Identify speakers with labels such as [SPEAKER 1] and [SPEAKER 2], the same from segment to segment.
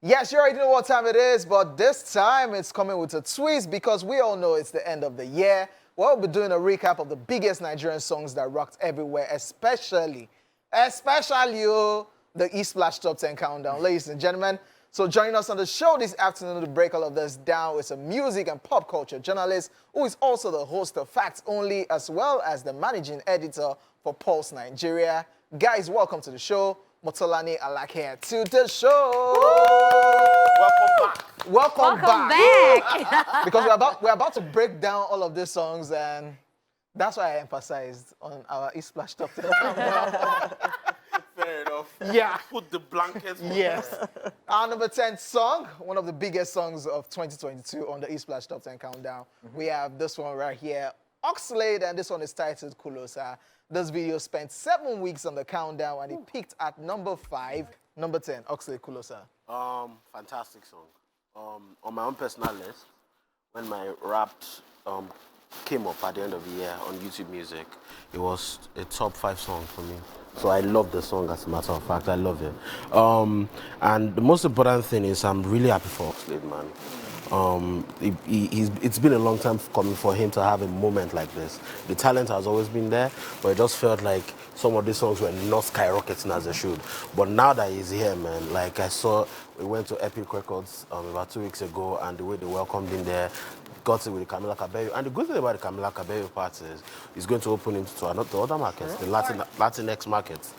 [SPEAKER 1] Yes, you already know what time it is, but this time it's coming with a twist because we all know it's the end of the year. We'll be doing a recap of the biggest Nigerian songs that rocked everywhere, especially the East Splash Top 10 Countdown, ladies and gentlemen. So joining us on the show this afternoon to break all of this down is a music and pop culture journalist who is also the host of Facts Only as well as the managing editor for Pulse Nigeria. Guys, welcome to the show. Motolani Alake to the show.
[SPEAKER 2] Welcome back.
[SPEAKER 1] Welcome
[SPEAKER 3] back.
[SPEAKER 1] Because we're about to break down all of these songs, and that's why I emphasized on our East Splash Top 10.
[SPEAKER 2] Fair enough.
[SPEAKER 1] Yeah.
[SPEAKER 2] Put the blankets on.
[SPEAKER 1] Yes. Our number 10 song, one of the biggest songs of 2022 on the East Splash Top 10 Countdown. We have this one right here, Oxlade, and this one is titled Kulosa. This video spent 7 weeks on the countdown, and it peaked at number 5. Number 10, Oxlade Kulosa.
[SPEAKER 2] Fantastic song. On my own personal list, when my Wrapped came up at the end of the year on YouTube Music, it was a top 5 song for me. So I love the song, as a matter of fact. I love it. And the most important thing is I'm really happy for Oxlade, man. It's been a long time coming for him to have a moment like this. The talent has always been there, but it just felt like some of these songs were not skyrocketing as they should. But now that he's here, man, like I saw, we went to Epic Records about 2 weeks ago, and the way they welcomed him there, got it with the Camila Cabello. And the good thing about the Camila Cabello part is it's going to open him to the other markets, the Latinx markets.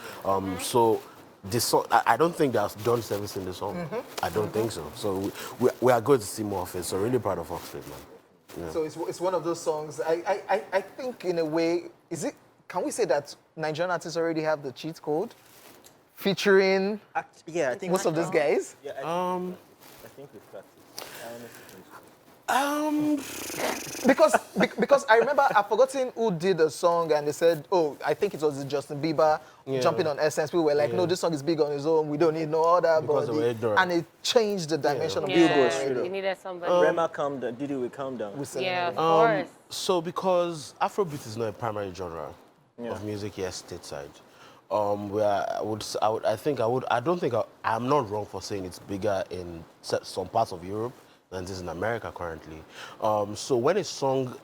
[SPEAKER 2] So this song, I don't think they've done service in the song. I don't think so. So we are going to see more of it. So really proud of Oxford, man. Yeah.
[SPEAKER 1] So it's one of those songs. I think in a way, can we say that Nigerian artists already have the cheat code? Featuring
[SPEAKER 4] I think
[SPEAKER 1] most of these guys?
[SPEAKER 4] Yeah, I think we've got it. I honestly think so.
[SPEAKER 1] Because I remember I've forgotten who did the song, and they said, oh, I think it was Justin Bieber jumping on Essence. People were like, no, this song is big on his own. We don't need no other. And it changed the dimension of the song.
[SPEAKER 3] You needed somebody.
[SPEAKER 4] Rema calm down. Didi will calm down.
[SPEAKER 3] Yeah, of course.
[SPEAKER 2] So because Afrobeat is not a primary genre of music here stateside, I'm not wrong for saying it's bigger in some parts of Europe than it is in America currently. So when a song,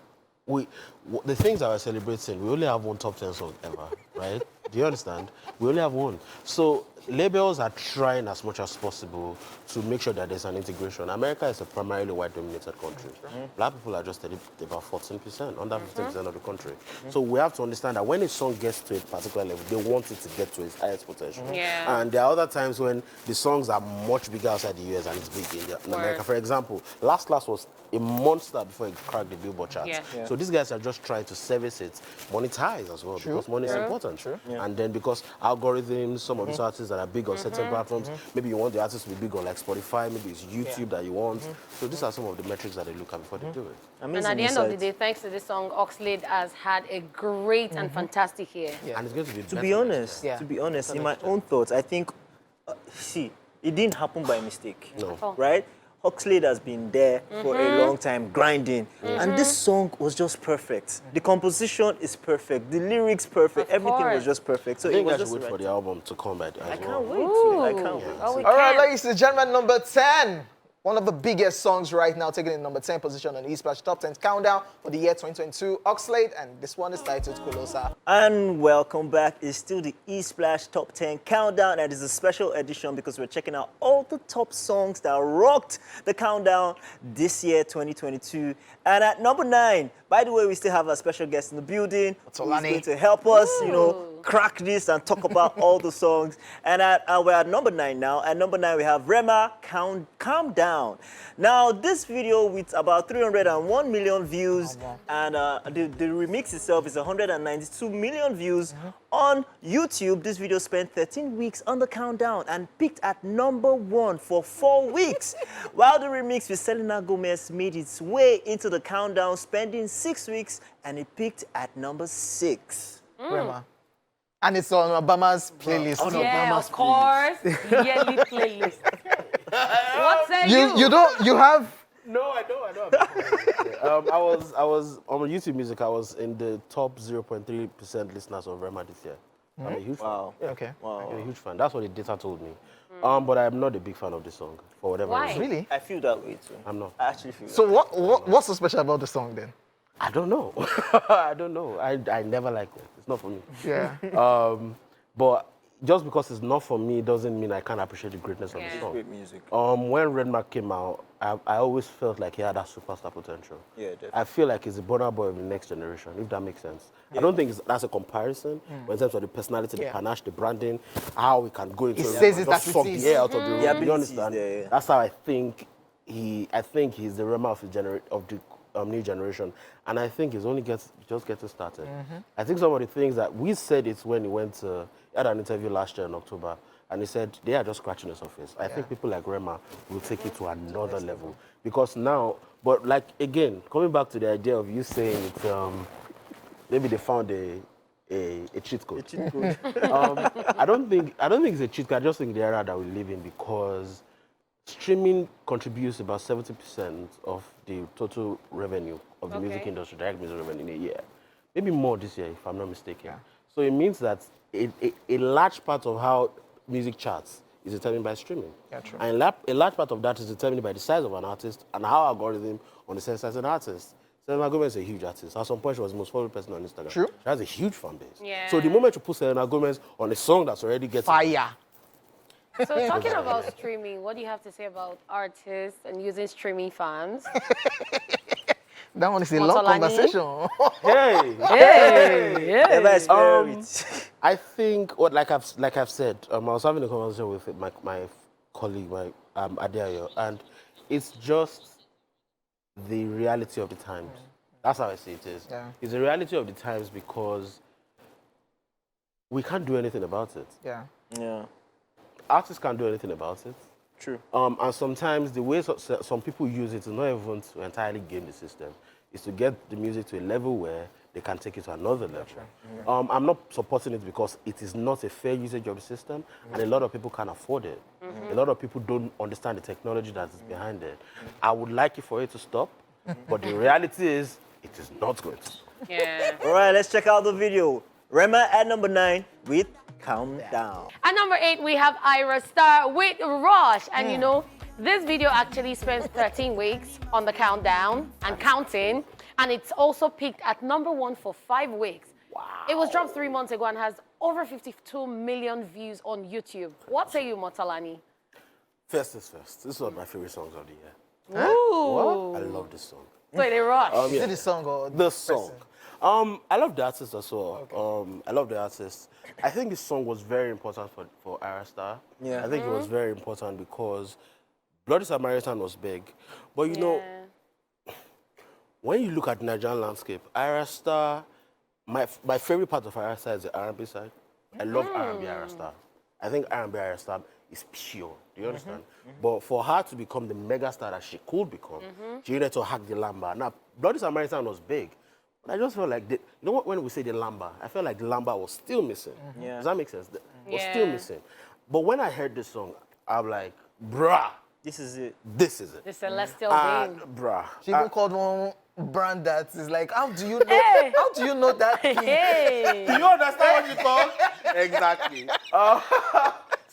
[SPEAKER 2] the things that we're celebrating, we only have one top 10 song ever, right? Do you understand? We only have one. So labels are trying as much as possible to make sure that there's an integration. America is a primarily white-dominated country. Black people are just about 14%, under 15% of the country. So we have to understand that when a song gets to a particular level, they want it to get to its highest potential. And there are other times when the songs are much bigger outside the US and it's big in America. For example, Last Class was a monster before it cracked the Billboard charts. So these guys are just trying to service it, monetize as well, because money is important. And then because algorithms, some of these artists that are big on certain platforms, maybe you want the artist to be big on like Spotify, maybe it's YouTube that you want. So these are some of the metrics that they look at before they do it.
[SPEAKER 3] And at the end of the day, thanks to this song, Oxlade has had a great and fantastic year.
[SPEAKER 2] And it's going to be
[SPEAKER 4] To be honest, in my own thoughts, I think, see, it didn't happen by mistake.
[SPEAKER 2] No.
[SPEAKER 4] Right? Oxlade has been there for a long time, grinding. And this song was just perfect. The composition is perfect. The lyrics perfect. Everything was just perfect. So
[SPEAKER 2] I think
[SPEAKER 4] it was
[SPEAKER 2] I should
[SPEAKER 4] just
[SPEAKER 2] wait for the album to come back as
[SPEAKER 4] I
[SPEAKER 2] well.
[SPEAKER 4] can't wait. I can't wait.
[SPEAKER 3] Oh, we
[SPEAKER 1] All right,
[SPEAKER 3] can.
[SPEAKER 1] ladies and gentlemen, number 10. One of the biggest songs right now, taking in number 10 position on the East Splash Top 10 Countdown for the year 2022, Oxlade, and this one is titled Kulosa.
[SPEAKER 4] And welcome back. It's still the East Splash Top 10 Countdown, and it's a special edition because we're checking out all the top songs that rocked the countdown this year, 2022. And at number 9, by the way, we still have a special guest in the building who's going to help us, crack this and talk about all the songs. And we're at number 9 now. At number 9, we have Rema, Calm Down. Now, this video with about 301 million views, and the remix itself is 192 million views on YouTube. This video spent 13 weeks on the countdown and peaked at number 1 for 4 weeks. While the remix with Selena Gomez made its way into the countdown, spending 6 weeks, and it peaked at number 6.
[SPEAKER 1] Rema. And it's on Obama's playlist.
[SPEAKER 3] Of course. Yearly playlist. What say you?
[SPEAKER 1] You have?
[SPEAKER 2] No, I don't. I was on YouTube Music. I was in the top 0.3% listeners of Rema this year. I'm a huge
[SPEAKER 4] Wow.
[SPEAKER 2] fan. Yeah.
[SPEAKER 1] Okay.
[SPEAKER 4] Wow.
[SPEAKER 2] I'm a huge fan. That's what the data told me. But I'm not a big fan of the song for whatever
[SPEAKER 3] Why?
[SPEAKER 2] reason.
[SPEAKER 1] Really?
[SPEAKER 4] I feel that way too.
[SPEAKER 2] I'm not.
[SPEAKER 4] I actually feel
[SPEAKER 1] So what's so special about the song then?
[SPEAKER 2] I don't know. I don't know. I never liked it. It's not for me.
[SPEAKER 1] Yeah.
[SPEAKER 2] But just because it's not for me doesn't mean I can't appreciate the greatness of the
[SPEAKER 3] Yeah.
[SPEAKER 2] song.
[SPEAKER 4] great music.
[SPEAKER 2] When Redmark came out, I always felt like he had that superstar potential.
[SPEAKER 4] Yeah, definitely.
[SPEAKER 2] I feel like he's a Burna Boy of the next generation, if that makes sense. I don't think that's a comparison, but in terms of the personality, the
[SPEAKER 1] Yeah.
[SPEAKER 2] panache, the branding, how we can go into
[SPEAKER 1] He
[SPEAKER 2] a
[SPEAKER 1] says
[SPEAKER 2] room
[SPEAKER 1] it
[SPEAKER 2] and
[SPEAKER 1] as
[SPEAKER 2] just
[SPEAKER 1] it
[SPEAKER 2] suck
[SPEAKER 1] is.
[SPEAKER 2] the air out of the room.
[SPEAKER 4] Yeah,
[SPEAKER 2] You
[SPEAKER 4] abilities
[SPEAKER 2] understand?
[SPEAKER 4] there, yeah.
[SPEAKER 2] That's how I think he's the Rema of the new generation, and I think he's only just getting started. I think some of the things that we said it when he had an interview last year in October, and he said they are just scratching the surface. I think people like Rema will take it to another level because now, but like again, coming back to the idea of you saying it's maybe they found a cheat code. I don't think it's a cheat code. I just think the era that we live in because streaming contributes about 70% of the total revenue of the music industry, direct music revenue in a year. Maybe more this year, if I'm not mistaken. So it means that a large part of how music charts is determined by streaming.
[SPEAKER 1] Yeah, true.
[SPEAKER 2] And a large part of that is determined by the size of an artist and how algorithm understands as an artist. Selena Gomez is a huge artist. At some point, she was the most followed person on Instagram.
[SPEAKER 1] True.
[SPEAKER 2] She has a huge fan base.
[SPEAKER 3] Yeah.
[SPEAKER 2] So the moment you put Selena Gomez on a song that's already getting
[SPEAKER 1] Fire.
[SPEAKER 3] So talking about streaming, what do you have to say about artists and using streaming fans?
[SPEAKER 1] That one is a long
[SPEAKER 3] Motolani.
[SPEAKER 1] conversation.
[SPEAKER 3] Hey,
[SPEAKER 4] Never experienced.
[SPEAKER 2] I think, like I've said, I was having a conversation with my colleague, Adeayo, and it's just the reality of the times. That's how I see it is.
[SPEAKER 1] Yeah.
[SPEAKER 2] It's the reality of the times because we can't do anything about it.
[SPEAKER 1] Yeah.
[SPEAKER 4] Yeah,
[SPEAKER 2] Artists can't do anything about it.
[SPEAKER 4] true.
[SPEAKER 2] And sometimes the way some people use it is not even to entirely game the system. It's to get the music to a level where they can take it to another level. I'm not supporting it because it is not a fair usage of the system, and a lot of people can't afford it. A lot of people don't understand the technology that is behind it. I would like it for it to stop, but the reality is it is not going to stop.
[SPEAKER 3] Yeah.
[SPEAKER 4] All right, let's check out the video. Rema at number 9 with Calm Down.
[SPEAKER 3] At number 8, we have Ira Star with Rush. And you know, this video actually spends 13 weeks on the countdown and counting. And it's also peaked at number 1 for 5 weeks. Wow. It was dropped 3 months ago and has over 52 million views on YouTube. What say you, Motolani?
[SPEAKER 2] First is first. This is one of my favorite songs of the year.
[SPEAKER 3] Ooh.
[SPEAKER 2] I love this song.
[SPEAKER 3] Wait, they Rush.
[SPEAKER 1] Is it the song or
[SPEAKER 2] The song. I love the artist as well. I love the artist. I think this song was very important for Ira Star.
[SPEAKER 4] Yeah.
[SPEAKER 2] I think it was very important because Bloody Samaritan was big. But you know, when you look at the Nigerian landscape, Ira Star, my favorite part of Ira Star is the R&B side. I love R&B Ira Star. I think R&B Ira Star is pure. Do you understand? But for her to become the mega star that she could become, she needed to hack the lamba. Now, Bloody Samaritan was big. But I just felt like, you know what, when we say the lamba, I felt like the lamba was still missing.
[SPEAKER 4] Yeah.
[SPEAKER 2] Does that make sense? Was still missing. But when I heard this song, I'm like, bruh,
[SPEAKER 4] This is it.
[SPEAKER 2] this is it.
[SPEAKER 3] The Celestial Being.
[SPEAKER 2] Bruh.
[SPEAKER 1] She even called one brand that is like, how do you know?
[SPEAKER 3] Hey.
[SPEAKER 1] How do you know that?
[SPEAKER 3] Hey.
[SPEAKER 2] Do you understand what you call? Exactly.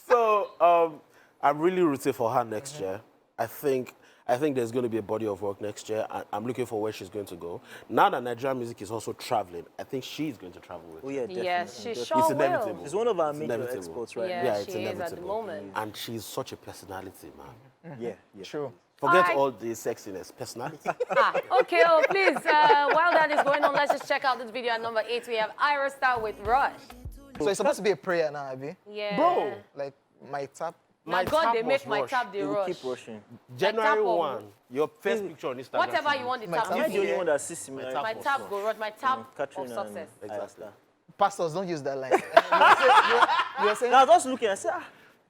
[SPEAKER 2] So I'm really rooting for her next year. I think there's going to be a body of work next year. I'm looking for where she's going to go. Now that Nigerian music is also traveling, I think she's going to travel with.
[SPEAKER 4] Oh, yeah, definitely.
[SPEAKER 3] Yes, she
[SPEAKER 4] definitely.
[SPEAKER 3] sure
[SPEAKER 2] It's
[SPEAKER 3] will.
[SPEAKER 2] inevitable.
[SPEAKER 4] It's one of our
[SPEAKER 2] It's
[SPEAKER 4] major
[SPEAKER 2] inevitable.
[SPEAKER 4] exports right
[SPEAKER 3] Yeah,
[SPEAKER 2] Yeah,
[SPEAKER 3] she
[SPEAKER 2] it's
[SPEAKER 3] is at the
[SPEAKER 2] inevitable.
[SPEAKER 3] moment.
[SPEAKER 2] And she's such a personality, man.
[SPEAKER 4] now. Yeah, yeah.
[SPEAKER 1] True.
[SPEAKER 2] Forget
[SPEAKER 3] Alright.
[SPEAKER 2] all the sexiness, personality.
[SPEAKER 3] Okay, please, while that is going on, let's just check out this video at number 8. We have Ira Star with Rush.
[SPEAKER 1] So it's supposed to be a prayer now, Abi.
[SPEAKER 3] Yeah.
[SPEAKER 2] Bro,
[SPEAKER 1] Like my tap.
[SPEAKER 3] My God,
[SPEAKER 2] tap
[SPEAKER 3] they make
[SPEAKER 2] must
[SPEAKER 3] my
[SPEAKER 2] rush.
[SPEAKER 3] tap the
[SPEAKER 4] It will
[SPEAKER 3] rush.
[SPEAKER 4] keep rushing.
[SPEAKER 2] January
[SPEAKER 3] tap of-
[SPEAKER 2] 1, your first picture on Instagram.
[SPEAKER 3] Whatever you want the
[SPEAKER 1] My
[SPEAKER 3] tap
[SPEAKER 1] tap
[SPEAKER 3] to
[SPEAKER 4] Am I
[SPEAKER 3] be.
[SPEAKER 4] the only one that sees similar?
[SPEAKER 2] tap
[SPEAKER 3] My
[SPEAKER 2] was
[SPEAKER 3] tap
[SPEAKER 2] rush.
[SPEAKER 3] go rush, my tap of
[SPEAKER 4] Catherine and
[SPEAKER 3] success.
[SPEAKER 4] Exactly.
[SPEAKER 1] Pastors, don't use that line. you were saying?
[SPEAKER 4] Now I was just looking, I said,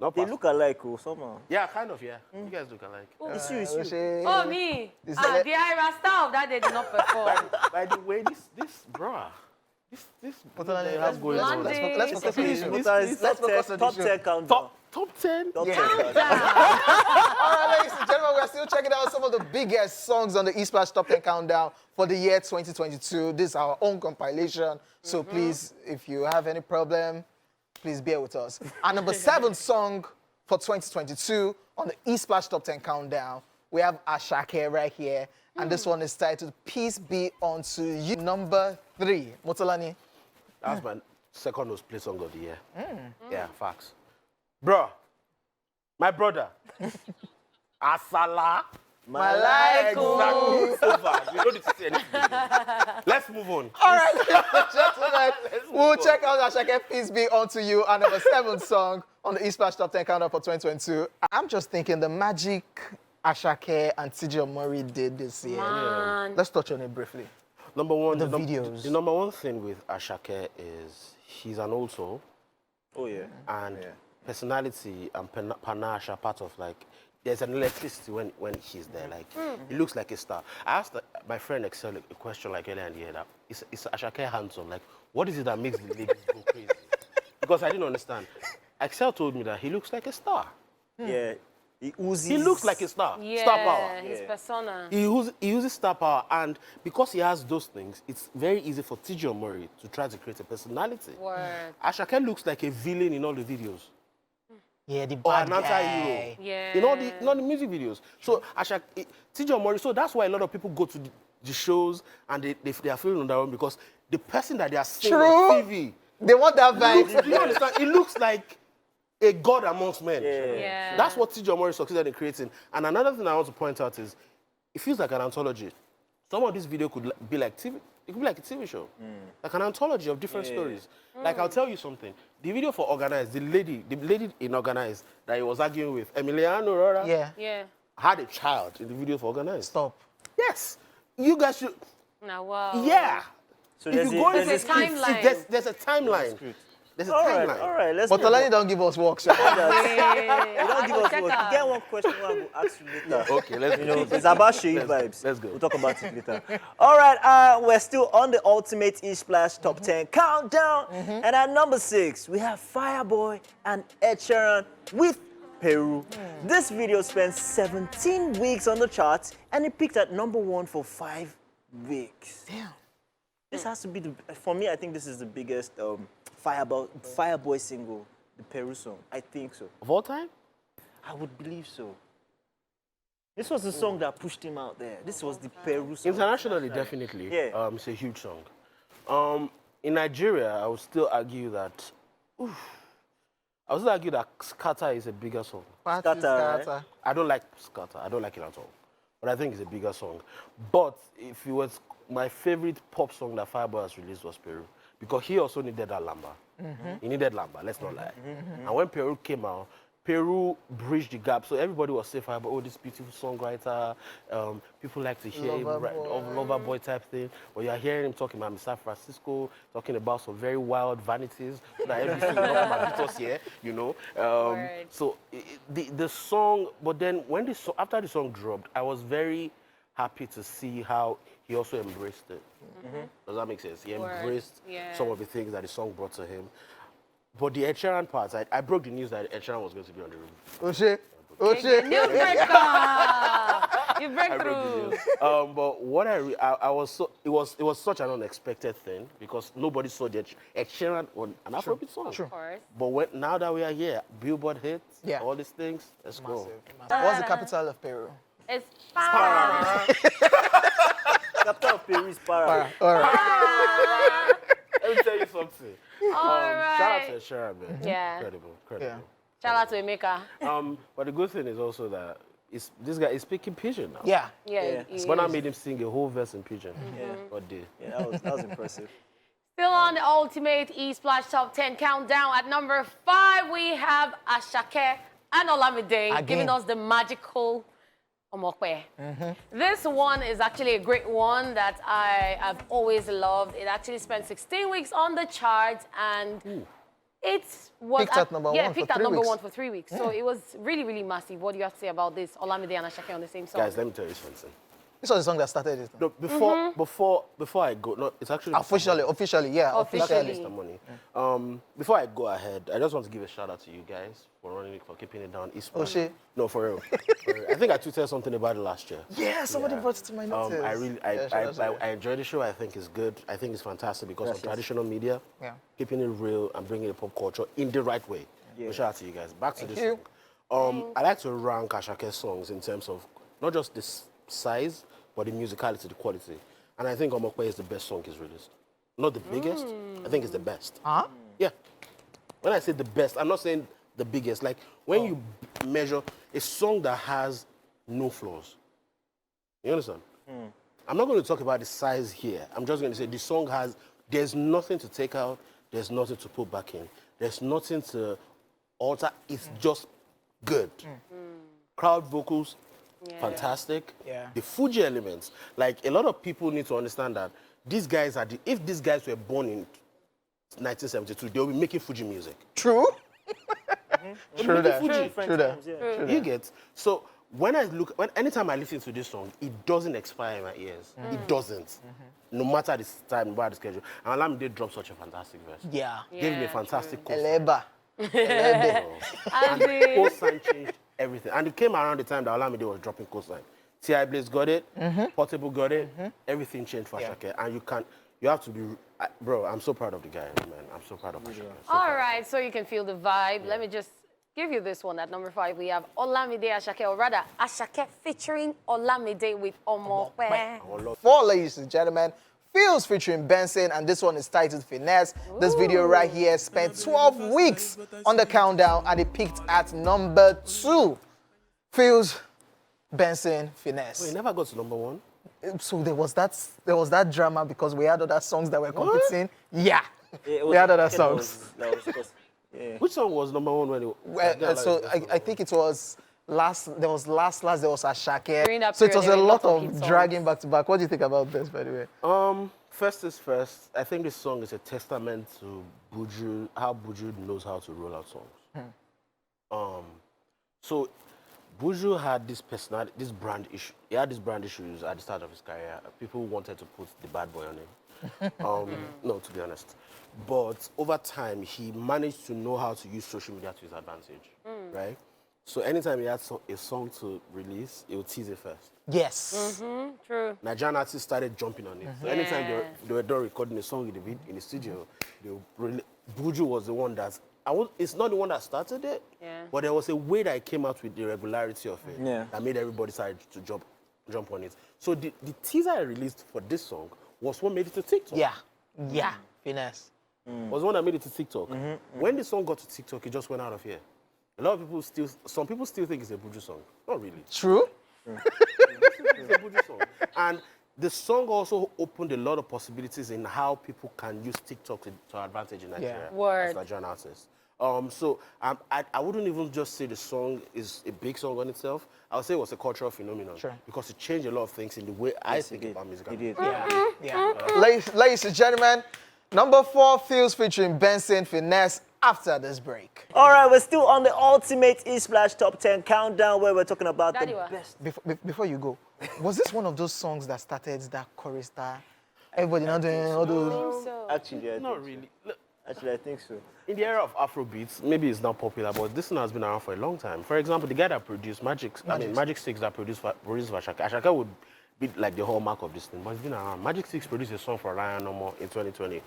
[SPEAKER 2] No,
[SPEAKER 4] they
[SPEAKER 2] Pastor.
[SPEAKER 4] look alike, oh, somehow.
[SPEAKER 2] Yeah, kind of, yeah. You guys look alike.
[SPEAKER 4] It's you, it's you.
[SPEAKER 3] Oh, me.
[SPEAKER 1] This
[SPEAKER 3] Ah,
[SPEAKER 1] is
[SPEAKER 3] the Ira Star of that day did not perform.
[SPEAKER 2] By the way, this bruh, this
[SPEAKER 1] Motolani,
[SPEAKER 2] they have going on.
[SPEAKER 3] Blondie.
[SPEAKER 1] let's focus on the issue.
[SPEAKER 4] Let's
[SPEAKER 1] focus on the
[SPEAKER 4] top
[SPEAKER 1] show.
[SPEAKER 4] 10 countdown.
[SPEAKER 2] Top 10?
[SPEAKER 4] Top
[SPEAKER 1] Yeah.
[SPEAKER 4] 10 countdown.
[SPEAKER 3] Down.
[SPEAKER 1] All right, ladies and gentlemen, we're still checking out some of the biggest songs on the Eastplash Top 10 Countdown for the year 2022. This is our own compilation. So please, if you have any problem, please bear with us. Our number 7 song for 2022 on the E-Splash Top 10 Countdown, we have Alake right here. And this one is titled Peace Be Unto You. Number 3, Motolani.
[SPEAKER 2] That's my second most played song of the year. Yeah, facts. Bro, my brother. Asala.
[SPEAKER 1] Malaikum.
[SPEAKER 2] Exactly. Over. We don't need to say anything. Let's move on.
[SPEAKER 1] All right, gentlemen, we'll check out Alake Peace Be Unto You, our number 7 song on the E-Splash Top 10 Countdown for 2022. I'm just thinking the magic Alake and TJ Omori did this year.
[SPEAKER 3] Man.
[SPEAKER 1] Let's touch on it briefly.
[SPEAKER 2] Number one,
[SPEAKER 1] The videos.
[SPEAKER 2] The number one thing with Alake is he's an old soul.
[SPEAKER 4] Oh, yeah.
[SPEAKER 2] And personality and panache are part of, like, there's an electricity when he's there. Like, he looks like a star. I asked my friend Excel a question like earlier in the year that is Alake handsome? Like, what is it that makes the ladies go crazy? Because I didn't understand. Excel told me that he looks like a star.
[SPEAKER 4] Yeah. He oozes.
[SPEAKER 2] He looks like a star.
[SPEAKER 3] Yeah,
[SPEAKER 2] Star power.
[SPEAKER 3] his persona.
[SPEAKER 2] He uses star power, and because he has those things, it's very easy for TJ Omori to try to create a personality.
[SPEAKER 3] Word.
[SPEAKER 2] Alake looks like a villain in all the videos.
[SPEAKER 1] Yeah, the
[SPEAKER 2] Or
[SPEAKER 1] bad
[SPEAKER 2] an anti-hero.
[SPEAKER 3] Yeah.
[SPEAKER 2] In all the music videos. So TJ Omori, so that's why a lot of people go to the shows and they are feeling on their own because the person that they are seeing on TV.
[SPEAKER 1] They want that vibe.
[SPEAKER 2] Do you understand? It looks like a god amongst men.
[SPEAKER 3] Yeah.
[SPEAKER 2] That's what TJ Omori succeeded in creating. And another thing I want to point out is, it feels like an anthology. Some of this video could be like TV. It could be like a TV show, like an anthology of different stories. Like, I'll tell you something. The video for Organized, the lady in Organized that he was arguing with, Emiliano Rora,
[SPEAKER 3] Yeah.
[SPEAKER 2] had a child in the video for Organized.
[SPEAKER 1] Stop.
[SPEAKER 2] Yes. You guys should.
[SPEAKER 3] Now, wow.
[SPEAKER 2] Yeah.
[SPEAKER 4] So
[SPEAKER 2] If you go
[SPEAKER 3] there's
[SPEAKER 2] into
[SPEAKER 3] a
[SPEAKER 2] the script,
[SPEAKER 3] timeline.
[SPEAKER 2] there's a timeline. There's a
[SPEAKER 4] All
[SPEAKER 2] timeline.
[SPEAKER 4] right, all right. Let's
[SPEAKER 1] But
[SPEAKER 4] move
[SPEAKER 1] Motolani
[SPEAKER 4] on.
[SPEAKER 1] don't give us work, sir.
[SPEAKER 3] Yeah.
[SPEAKER 4] You don't give us
[SPEAKER 3] Check
[SPEAKER 4] work.
[SPEAKER 3] out.
[SPEAKER 4] You get one question I will ask you later.
[SPEAKER 2] Okay, let's
[SPEAKER 4] You
[SPEAKER 2] go.
[SPEAKER 4] know, it's about Sheik vibes.
[SPEAKER 2] Let's go.
[SPEAKER 4] We'll talk about it later. All right, we're still on the Ultimate E-Splash Top 10 Countdown. And at number 6, we have Fireboy and Ed Sheeran with Peru. This video spent 17 weeks on the charts and it peaked at number 1 for 5 weeks.
[SPEAKER 1] Damn.
[SPEAKER 4] This has to be, for me, I think this is the biggest Fireboy single, the Peru song. I think so.
[SPEAKER 2] Of all time?
[SPEAKER 4] I would believe so. This was the song that pushed him out there. This was the Peru song.
[SPEAKER 2] Internationally, definitely.
[SPEAKER 4] Yeah.
[SPEAKER 2] It's a huge song. In Nigeria, I would still argue that. Scatter is a bigger song.
[SPEAKER 4] Scatter,
[SPEAKER 2] I don't like Scatter. I don't like it at all. But I think it's a bigger song. But if it was my favorite pop song that Fireboy has released was Peru, because he also needed that lamba. He needed lamba. Let's not lie. And when Peru came out, Peru bridged the gap. So everybody was saying, Fireboy, oh, this beautiful songwriter. People like to hear him write lover boy type thing. But you're hearing him talking about San Francisco, talking about some very wild vanities that everything talking about us here, you know. So the song, but then when after the song dropped, I was very happy to see how he also embraced it. Does that make sense? He embraced some of the things that the song brought to him. But the Ed Sheeran part, I broke the news that Ed Sheeran was going to be on the room.
[SPEAKER 1] Oh shit. Oh shit.
[SPEAKER 3] New breaker. You break
[SPEAKER 2] I broke the
[SPEAKER 3] through.
[SPEAKER 2] news. But what I was so it was such an unexpected thing because nobody saw the Ed Sheeran on an Afrobeat song.
[SPEAKER 3] Of course.
[SPEAKER 2] But now that we are here, Billboard hits, all these things, let's go.
[SPEAKER 1] What's the capital of Peru?
[SPEAKER 3] It's Para.
[SPEAKER 4] Capital of Peru is Para.
[SPEAKER 1] All right.
[SPEAKER 2] Let me tell you something.
[SPEAKER 3] All
[SPEAKER 2] Shout out
[SPEAKER 3] right.
[SPEAKER 2] to Ed Sheeran, man.
[SPEAKER 3] Yeah.
[SPEAKER 2] Incredible.
[SPEAKER 1] Yeah.
[SPEAKER 3] Shout out to Emeka.
[SPEAKER 2] But the good thing is also that this guy is speaking pidgin now.
[SPEAKER 1] Yeah.
[SPEAKER 3] Yeah. he
[SPEAKER 2] But I
[SPEAKER 3] is.
[SPEAKER 2] made him sing a whole verse in pidgin.
[SPEAKER 4] Yeah.
[SPEAKER 2] What day?
[SPEAKER 4] Yeah, that was impressive.
[SPEAKER 3] Still on the Ultimate E-Splash Top 10 Countdown. At number 5, we have Alake and Olamide
[SPEAKER 1] Again.
[SPEAKER 3] giving us the magical Omokwe. This one is actually a great one that I have always loved. It actually spent 16 weeks on the charts and it was
[SPEAKER 1] Peaked at number one for
[SPEAKER 3] peaked at
[SPEAKER 1] 3
[SPEAKER 3] number
[SPEAKER 1] weeks.
[SPEAKER 3] 1 for 3 weeks. So it was really, really massive. What do you have to say about this? Olamide and Alake on the same song.
[SPEAKER 2] Guys, let me tell you something.
[SPEAKER 1] This was the song that started it.
[SPEAKER 2] No, before I go, no, it's actually
[SPEAKER 1] Officially, yeah.
[SPEAKER 3] Officially.
[SPEAKER 2] Mr. Money. Before I go ahead, I just want to give a shout out to you guys for running it, for keeping it down.
[SPEAKER 1] Oh, shit.
[SPEAKER 2] No, for real. For real. I think I tweeted something about it last year.
[SPEAKER 1] Yeah, somebody brought it to my notice.
[SPEAKER 2] I enjoy the show. I think it's good. I think it's fantastic because of traditional media, keeping it real and bringing the pop culture in the right way. So shout out to you guys. Back to this song. I like to rank Ashake's songs in terms of not just the size, but the musicality, the quality. And I think Omokwe is the best song he's released. Not the biggest, I think it's the best.
[SPEAKER 1] Huh?
[SPEAKER 2] Yeah. When I say the best, I'm not saying the biggest. Like, when you measure a song that has no flaws. You understand? I'm not going to talk about the size here. I'm just going to say the song there's nothing to take out, there's nothing to put back in. There's nothing to alter. It's just good. Crowd vocals, fantastic.
[SPEAKER 1] Yeah.
[SPEAKER 2] The Fuji elements, like a lot of people need to understand that these guys if these guys were born in 1972, they'll be making Fuji music.
[SPEAKER 1] True. True that.
[SPEAKER 2] Fuji.
[SPEAKER 1] True that.
[SPEAKER 2] You get? So anytime I listen to this song, it doesn't expire in my ears. It doesn't. No matter the time, no matter the schedule. And Olamide dropped such a fantastic verse.
[SPEAKER 1] Yeah.
[SPEAKER 2] Gave me a fantastic cosign.
[SPEAKER 1] Eleba.
[SPEAKER 2] And the cosign changed everything. And it came around the time that Olamide was dropping cosign. T.I. Blaze got it, Portable got it, everything changed for Ashake. And you have to be, bro, I'm so proud of the guy, man. I'm so proud of Ashake.
[SPEAKER 3] All right, so you can feel the vibe. Let me just give you this one. At number 5, we have Olamide Ashake, or rather, Ashake featuring Olamide with Omokwe.
[SPEAKER 1] 4, ladies and gentlemen, Feels featuring Benson, and this one is titled Finesse. This video right here spent 12 weeks on the countdown, and it peaked at number 2. Feels, Benson, Finesse.
[SPEAKER 2] So he never got to number 1?
[SPEAKER 1] So there was that drama because we had other songs that were competing. Yeah, we had other songs.
[SPEAKER 2] Which song was number 1 when it?
[SPEAKER 1] So I think it was last. There was last. There was Ashake.
[SPEAKER 3] During that
[SPEAKER 1] So it was
[SPEAKER 3] period,
[SPEAKER 1] a
[SPEAKER 3] there were
[SPEAKER 1] lot
[SPEAKER 3] lots of
[SPEAKER 1] of
[SPEAKER 3] hit
[SPEAKER 1] dragging back to back. What do you think about this, by the way?
[SPEAKER 2] First is first. I think this song is a testament to Buju, how Buju knows how to roll out songs. So Buju had this personality, this brand issue. He had these brand issues at the start of his career. People wanted to put the bad boy on him. No, to be honest. But over time, he managed to know how to use social media to his advantage, right? So anytime he had a song to release, he would tease it first.
[SPEAKER 1] Yes.
[SPEAKER 3] True.
[SPEAKER 2] Nigerian artists started jumping on it. So anytime they were done recording a song in the studio, Buju was the one it's not the one that started it, but there was a way that it came out with the regularity of it that made everybody start to jump on it. So the teaser I released for this song was what made it to TikTok.
[SPEAKER 1] Yeah. Finesse.
[SPEAKER 2] Was the one that made it to TikTok. When the song got to TikTok, it just went out of here. A lot of people some people still think it's a Buju song. Not really.
[SPEAKER 1] True.
[SPEAKER 2] It's a Buju song. And the song also opened a lot of possibilities in how people can use TikTok to advantage in Nigeria as Nigerian artists. So I wouldn't even just say the song is a big song on itself. I would say it was a cultural phenomenon because it changed a lot of things in the way I think about music.
[SPEAKER 4] It did.
[SPEAKER 1] Ladies and gentlemen, number 4, Feels featuring Benson, Finesse. After this break.
[SPEAKER 4] All right, we're still on the ultimate E-Splash Top 10 countdown where we're talking about the best.
[SPEAKER 1] Before you go, was this one of those songs that started that chorus that everybody now doing all those?
[SPEAKER 4] Actually,
[SPEAKER 2] Not really. Look,
[SPEAKER 4] Actually, I think so.
[SPEAKER 2] in the era of Afrobeats, maybe it's not popular, but this one has been around for a long time. For example, the guy that produced Magic 6 that produced Ashake. Ashake would be like the hallmark of this thing, but it's been around. Magic 6 produced a song for Ryan No More in 2020.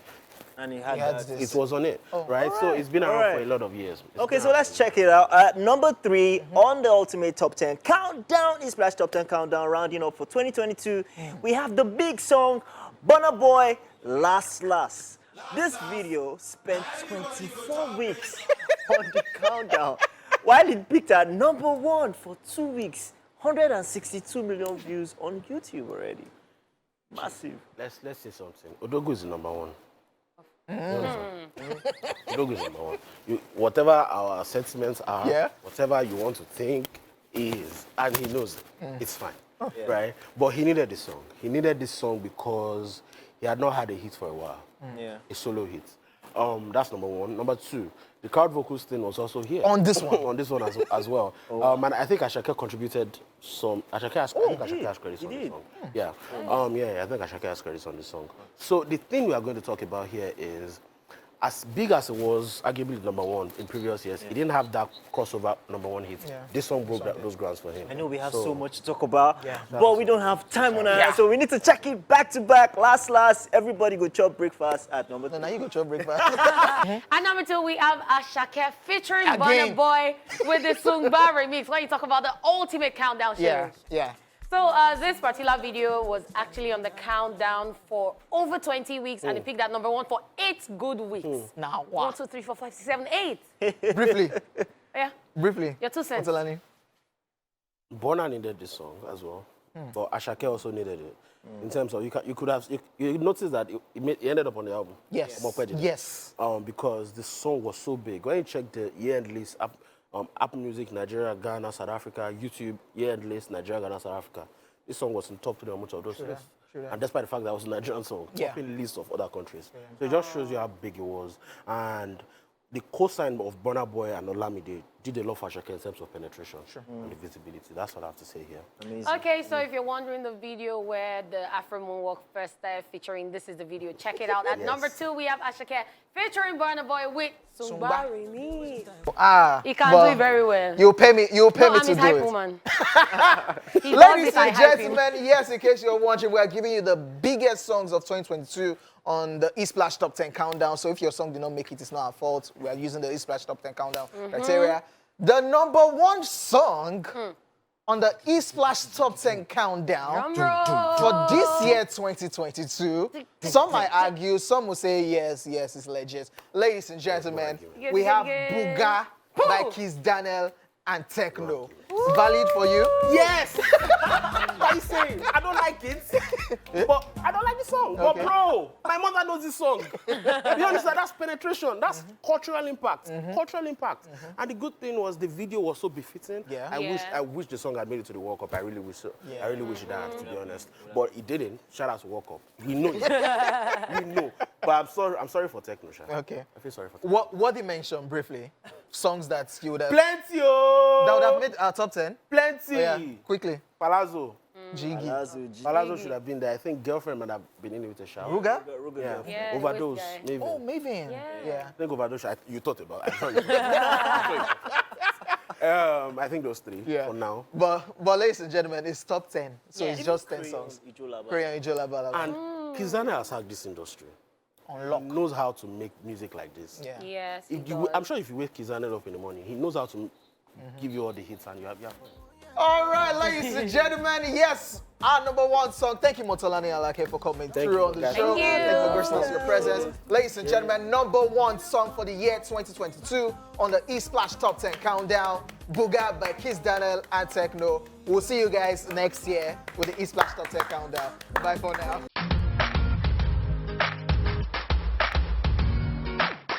[SPEAKER 4] And he had that.
[SPEAKER 2] It was on it, right? So it's been around for a lot of years.
[SPEAKER 4] Okay, so let's check it out. At number 3 on the Ultimate Top 10 Countdown, E-Splash Top 10 Countdown, rounding up for 2022, we have the big song, Burna Boy, Last Last. This video spent 24 weeks on the countdown, while it peaked at number 1 for 2 weeks. 162 million views on YouTube already. Massive.
[SPEAKER 2] Let's say something. Odogu is the number 1. Odogu is number 1. Whatever our sentiments are, whatever you want to think is, and he knows it. It's fine, right? But he needed this song. He needed this song because he had not had a hit for a while. A solo hit. That's number one. Number two, the crowd vocals thing was also here.
[SPEAKER 1] On this one?
[SPEAKER 2] On this one as well. And I think Ashake contributed some. I think Ashake has credits on this song. Yeah. I think Ashake has credits on this song. So the thing we are going to talk about here is, as big as it was, arguably number one in previous years, he didn't have that crossover number one hit.
[SPEAKER 1] Yeah.
[SPEAKER 2] This song broke those grounds for him.
[SPEAKER 4] I know we have so much to talk about,
[SPEAKER 1] Yeah.
[SPEAKER 4] but we don't have time on our hands, so we need to check it back to back. Last, everybody go chop breakfast at number 2.
[SPEAKER 1] Now you go to a breakfast.
[SPEAKER 3] At number 2, we have Ashake featuring
[SPEAKER 1] Again.
[SPEAKER 3] Burna Boy with the Sungba remix, where you talk about the ultimate countdown
[SPEAKER 1] Yeah,
[SPEAKER 3] challenge.
[SPEAKER 1] yeah.
[SPEAKER 3] So this particular video was actually on the countdown for over 20 weeks, and it peaked at number 1 for 8 good weeks.
[SPEAKER 1] Now,
[SPEAKER 3] 1,
[SPEAKER 1] wow.
[SPEAKER 3] 2, 3, 4, 5, 6, 7, 8.
[SPEAKER 1] Briefly,
[SPEAKER 3] Yeah.
[SPEAKER 1] briefly.
[SPEAKER 3] Your 2 cents.
[SPEAKER 1] Motolani.
[SPEAKER 2] Burna needed this song as well, but Ashake also needed it. In terms of you notice that it ended up on the album.
[SPEAKER 1] Yes.
[SPEAKER 2] More Prejudice.
[SPEAKER 1] Yes.
[SPEAKER 2] Because the song was so big. When you check the year-end list, Apple Music, Nigeria, Ghana, South Africa, YouTube, year-end list, Nigeria, Ghana, South Africa. This song was in top 3 on most of those lists. And despite the fact that it was a Nigerian song, topping lists of other countries. So it just shows you how big it was. And the co-sign of Burna Boy and Olamide did a lot for Ashake in terms of penetration and the visibility. That's what I have to say here.
[SPEAKER 4] Amazing.
[SPEAKER 3] Okay, so if you're wondering the video where the Afro Moonwalk first started featuring, this is the video. Check it out. At number 2, we have Ashake featuring Burna Boy with Sungba remix. He can do it very well.
[SPEAKER 1] You'll pay me. You'll pay
[SPEAKER 3] No,
[SPEAKER 1] me
[SPEAKER 3] I'm
[SPEAKER 1] to
[SPEAKER 3] his
[SPEAKER 1] do
[SPEAKER 3] hype
[SPEAKER 1] it.
[SPEAKER 3] woman. He does
[SPEAKER 1] Ladies
[SPEAKER 3] it, I
[SPEAKER 1] and
[SPEAKER 3] hype him.
[SPEAKER 1] gentlemen, yes, in case you're watching, we are giving you the biggest songs of 2022 on the E-Splash Top 10 Countdown. So if your song did not make it, it's not our fault. We are using the E-Splash Top 10 Countdown criteria. The number 1 song on the E-Splash Top 10 Countdown for this year, 2022, some might argue, some will say yes, it's legit. Ladies and gentlemen, we have Buga by Kiss Daniel and Techno. Valid for you?
[SPEAKER 2] Yes! What are you saying? I don't like it. But I don't like the song. But bro, my mother knows this song. You understand? That's penetration. That's cultural impact. Cultural impact. And the good thing was the video was so befitting.
[SPEAKER 1] Yeah.
[SPEAKER 2] I wish the song had made it to the World Cup. I really wish so. I really wish it had, to be honest. But it didn't. Shout out to World Cup. We know it. We know. But I'm sorry for Techno, Sha.
[SPEAKER 1] Okay.
[SPEAKER 2] I feel sorry for Techno.
[SPEAKER 1] What did you mention briefly? Songs that you would have...
[SPEAKER 2] Plenty, oh!
[SPEAKER 1] That would have made our top 10?
[SPEAKER 2] Plenty.
[SPEAKER 1] Oh, yeah. Quickly.
[SPEAKER 2] Palazzo.
[SPEAKER 1] Jiggy.
[SPEAKER 2] Palazzo should have been there. I think Girlfriend might have been in with a shower.
[SPEAKER 1] Ruga?
[SPEAKER 2] Yeah.
[SPEAKER 3] Yeah,
[SPEAKER 2] Overdose,
[SPEAKER 3] which guy?
[SPEAKER 2] maybe.
[SPEAKER 1] Oh, Maven. Yeah.
[SPEAKER 2] I think Overdose, you thought about it. I think those 3 for now.
[SPEAKER 1] But ladies and gentlemen, it's top 10. So it's just 10 songs. Korean Ijola Ballad.
[SPEAKER 2] And Kizana has hacked this industry.
[SPEAKER 1] Unlock.
[SPEAKER 2] He knows how to make music like this.
[SPEAKER 1] Yeah.
[SPEAKER 3] Yes,
[SPEAKER 2] I'm sure if you wake Kizana up in the morning, he knows how to give you all the hits and you have fun.
[SPEAKER 1] All right, ladies and gentlemen, yes, our number 1 song. Thank you, Motolani Alake, for coming through on the show.
[SPEAKER 3] Thank you.
[SPEAKER 1] Thank you for gracing us your presence. Ladies and gentlemen, number 1 song for the year 2022 on the E-Splash Top 10 Countdown, Buga by Kiss Daniel and Techno. We'll see you guys next year with the E-Splash Top 10 Countdown. Bye for now.